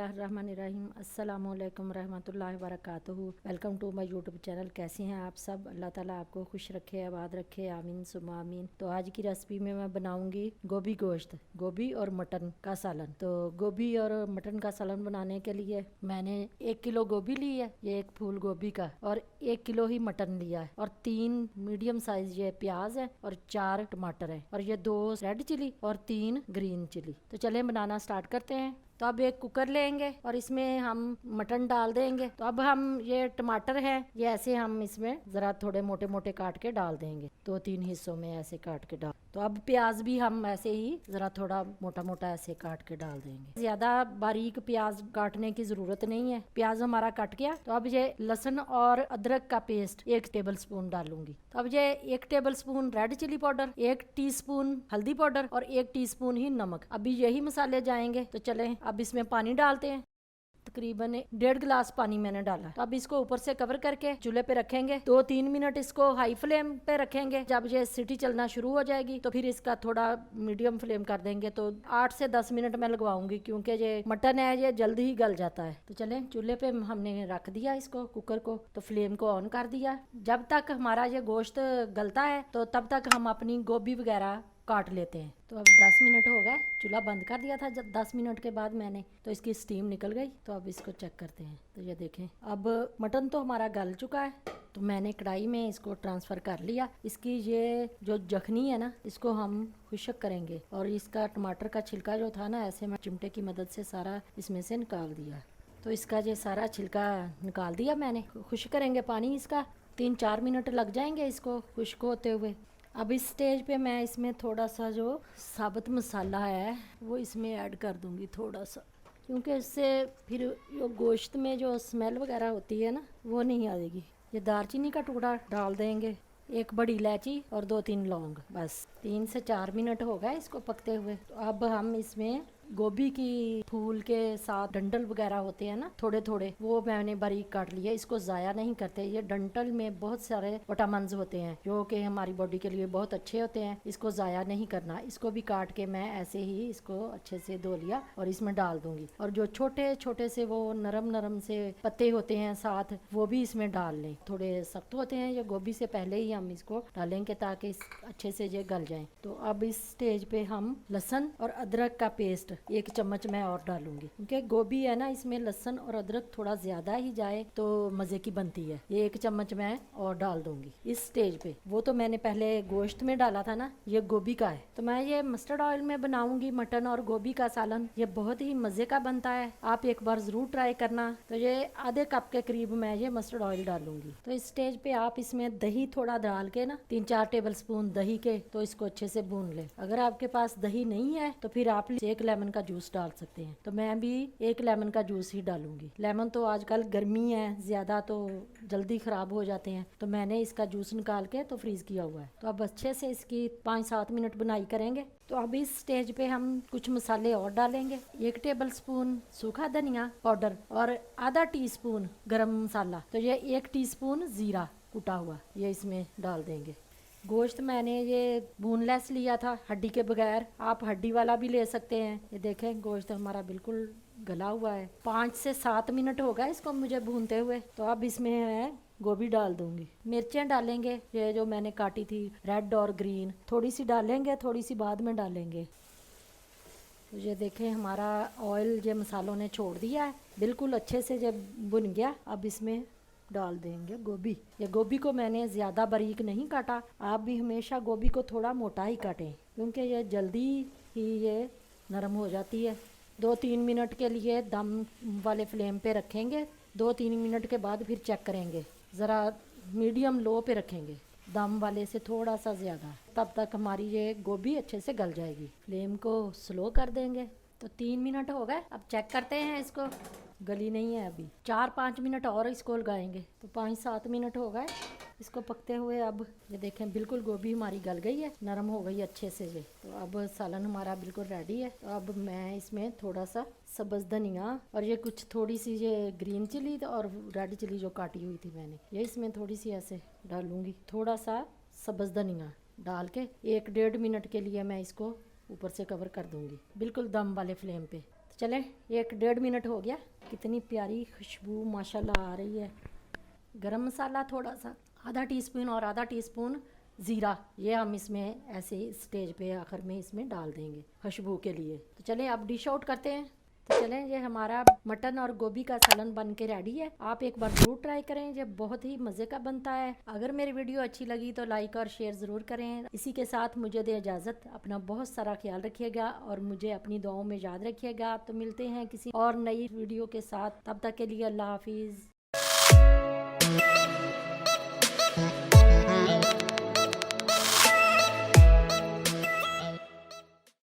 बिस्मिल्लाहिर्रहमानिर्रहीम अस्सलामुअलैकुम रहमतुल्लाहि वबरकातुहू। Welcome to my YouTube channel. कैसे हैं आप सब? अल्लाह ताला आपको खुश रखे, आबाद रखे, आमीन सुम्मा आमीन। तो आज की रेसिपी में मैं बनाऊंगी गोभी गोश्त, गोभी और मटन का सालन। तो गोभी और मटन का सालन बनाने के लिए मैंने 1 किलो गोभी ली है, ये एक फूल गोभी का, और 1 किलो ही मटन लिया है, और 3 मीडियम साइज ये प्याज है, और 4 टमाटर है, और ये 2 रेड चिली और 3 ग्रीन चिली। तो चलें बनाना स्टार्ट करते हैं। तो अब एक कुकर लेंगे और इसमें हम मटन डाल देंगे। तो अब हम ये टमाटर है, ये ऐसे हम इसमें ज़रा थोड़े मोटे मोटे काट के डाल देंगे, 2-3 हिस्सों में ऐसे काट के डाल। तो अब प्याज भी हम ऐसे ही ज़रा थोड़ा मोटा मोटा ऐसे काट के डाल देंगे। ज़्यादा बारीक प्याज काटने की ज़रूरत नहीं है। प्याज हमारा कट गया। तो अब ये लहसुन और अदरक का पेस्ट 1 टेबल स्पून डालूंगी। तो अब ये 1 tablespoon red chilli powder, 1 teaspoon हल्दी पाउडर और 1 टीस्पून ही नमक। अभी यही मसाले जाएंगे। तो चलें अब इसमें पानी डालते हैं। तकरीबन 1.5 गिलास पानी मैंने डाला। तो अब इसको ऊपर से कवर करके चूल्हे पे रखेंगे। 2-3 मिनट इसको हाई फ्लेम पे रखेंगे। जब ये सीटी चलना शुरू हो जाएगी तो फिर इसका थोड़ा मीडियम फ्लेम कर देंगे। तो 8 से 10 मिनट मैं लगवाऊंगी, क्योंकि ये मटन है ये जल्दी ही गल जाता है। तो चलें चूल्हे पे हमने रख दिया इसको, कुकर को। तो फ्लेम को ऑन कर दिया। जब तक हमारा ये गोश्त गलता है तो तब तक हम अपनी गोभी वगैरह काट लेते हैं। तो अब 10 मिनट हो गए, चूल्हा बंद कर दिया था जब 10 मिनट के बाद मैंने, तो इसकी स्टीम निकल गई। तो अब इसको चेक करते हैं। तो ये देखें, अब मटन तो हमारा गल चुका है। तो मैंने कढ़ाई में इसको ट्रांसफ़र कर लिया। इसकी ये जो जखनी है ना, इसको हम खुश्क करेंगे, और इसका टमाटर का छिलका जो था ना, ऐसे मैं चिमटे की मदद से सारा इसमें से निकाल दिया। तो इसका ये सारा छिलका निकाल दिया मैंने। खुश्क करेंगे पानी इसका, 3-4 मिनट लग जाएंगे इसको खुश्क होते हुए। अब इस स्टेज पे मैं इसमें थोड़ा सा जो साबुत मसाला है वो इसमें ऐड कर दूंगी थोड़ा सा, क्योंकि इससे फिर जो गोश्त में जो स्मेल वगैरह होती है ना, वो नहीं आएगी। ये दालचीनी का टुकड़ा डाल देंगे, 1 बड़ी इलायची और 2-3 लौंग। बस 3 से 4 मिनट हो गए इसको पकते हुए। तो अब हम इसमें गोभी की फूल के साथ डंठल वगैरह होते हैं ना, थोड़े थोड़े, वो मैंने बारीक काट लिया। इसको ज़ाया नहीं करते। ये डंठल में बहुत सारे विटामिन्स होते हैं जो कि हमारी बॉडी के लिए बहुत अच्छे होते हैं। इसको ज़ाया नहीं करना। इसको भी काट के मैं ऐसे ही इसको अच्छे से धो लिया और इसमें डाल दूंगी। और जो छोटे छोटे से वो नरम नरम से पत्ते होते हैं साथ, वो भी इसमें डाल लें। थोड़े सख्त होते हैं ये गोभी, से पहले ही हम इसको डालेंगे ताकि अच्छे से ये गल जाए। तो अब इस स्टेज पे हम लहसुन और अदरक का पेस्ट 1 चम्मच मैं और डालूंगी, क्योंकि गोभी है ना, इसमें लहसुन और अदरक थोड़ा ज्यादा ही जाए तो मजे की बनती है। ये 1 चम्मच मैं और डाल दूंगी इस स्टेज पे। वो तो मैंने पहले गोश्त में डाला था ना, ये गोभी का है। तो मैं ये मस्टर्ड ऑयल में बनाऊंगी मटन और गोभी का सालन। ये बहुत ही मजे का बनता है, आप एक बार जरूर ट्राई करना। तो ये आधे कप के करीब मैं ये मस्टर्ड ऑयल डालूंगी। तो इस स्टेज पे आप इसमें दही थोड़ा डाल के ना, 3-4 टेबल स्पून दही के, तो इसको अच्छे से भून ले। अगर आपके पास दही नहीं है तो फिर आप 1 लेमन का जूस डाल सकते हैं। तो मैं भी 1 लेमन का जूस ही डालूंगी। लेमन तो आजकल गर्मी है ज्यादा, तो जल्दी खराब हो जाते हैं। तो मैंने इसका जूस निकाल के तो फ्रीज किया हुआ है। तो अब अच्छे से इसकी 5-7 मिनट बुनाई करेंगे। तो अब इस स्टेज पे हम कुछ मसाले और डालेंगे। 1 टेबल स्पून सूखा धनिया पाउडर और आधा टीस्पून गरम मसाला। तो ये 1 टीस्पून जीरा कुटा हुआ, ये इसमें डाल देंगे। गोश्त मैंने ये बोनलेस लिया था, हड्डी के बगैर। आप हड्डी वाला भी ले सकते हैं। ये देखें, गोश्त हमारा बिल्कुल गला हुआ है। 5 से 7 मिनट हो गए इसको मुझे भूनते हुए। तो अब इसमें है गोभी डाल दूंगी। मिर्चें डालेंगे, ये जो मैंने काटी थी रेड और ग्रीन, थोड़ी सी डालेंगे, थोड़ी सी बाद में डालेंगे। तो ये देखें, हमारा ऑयल ये मसालों ने छोड़ दिया है, बिल्कुल अच्छे से जब भुन गया। अब इसमें डाल देंगे गोभी। ये गोभी को मैंने ज़्यादा बारीक नहीं काटा। आप भी हमेशा गोभी को थोड़ा मोटा ही काटें, क्योंकि ये जल्दी ही ये नरम हो जाती है। 2-3 मिनट के लिए दम वाले फ्लेम पे रखेंगे। 2-3 मिनट के बाद फिर चेक करेंगे। ज़रा मीडियम लो पे रखेंगे, दम वाले से थोड़ा सा ज़्यादा। तब तक हमारी ये गोभी अच्छे से गल जाएगी। फ्लेम को स्लो कर देंगे। तो 3 मिनट हो गए, अब चेक करते हैं इसको। गली नहीं है अभी, 4-5 मिनट और इसको लगाएंगे। तो 5-7 मिनट हो गए इसको पकते हुए। अब ये देखें, बिल्कुल गोभी हमारी गल गई है, नरम हो गई अच्छे से ये। तो अब सालन हमारा बिल्कुल रेडी है। तो अब मैं इसमें थोड़ा सा सब्ज़ धनिया और ये कुछ थोड़ी सी ये ग्रीन चिली और रेड चिली जो काटी हुई थी मैंने, ये इसमें थोड़ी सी ऐसे डालूंगी। थोड़ा सा सब्ज़ धनिया डाल के 1-1.5 मिनट के लिए मैं इसको ऊपर से कवर कर दूंगी, बिल्कुल दम वाले फ्लेम पे। चलें 1-1.5 मिनट हो गया, कितनी प्यारी खुशबू माशाल्लाह आ रही है। गरम मसाला थोड़ा सा आधा टीस्पून और आधा टीस्पून ज़ीरा, ये हम इसमें ऐसे स्टेज पे आखिर में इसमें डाल देंगे खुशबू के लिए। तो चलें अब डिश आउट करते हैं। तो चलें, ये हमारा मटन और गोभी का सालन बन के रेडी है। आप एक बार ज़रूर ट्राई करें, ये बहुत ही मज़े का बनता है। अगर मेरी वीडियो अच्छी लगी तो लाइक और शेयर ज़रूर करें। इसी के साथ मुझे दे इजाज़त, अपना बहुत सारा ख्याल रखिएगा और मुझे अपनी दुआओं में याद रखिएगा। तो मिलते हैं किसी और नई वीडियो के साथ, तब तक के लिए अल्लाह हाफिज़।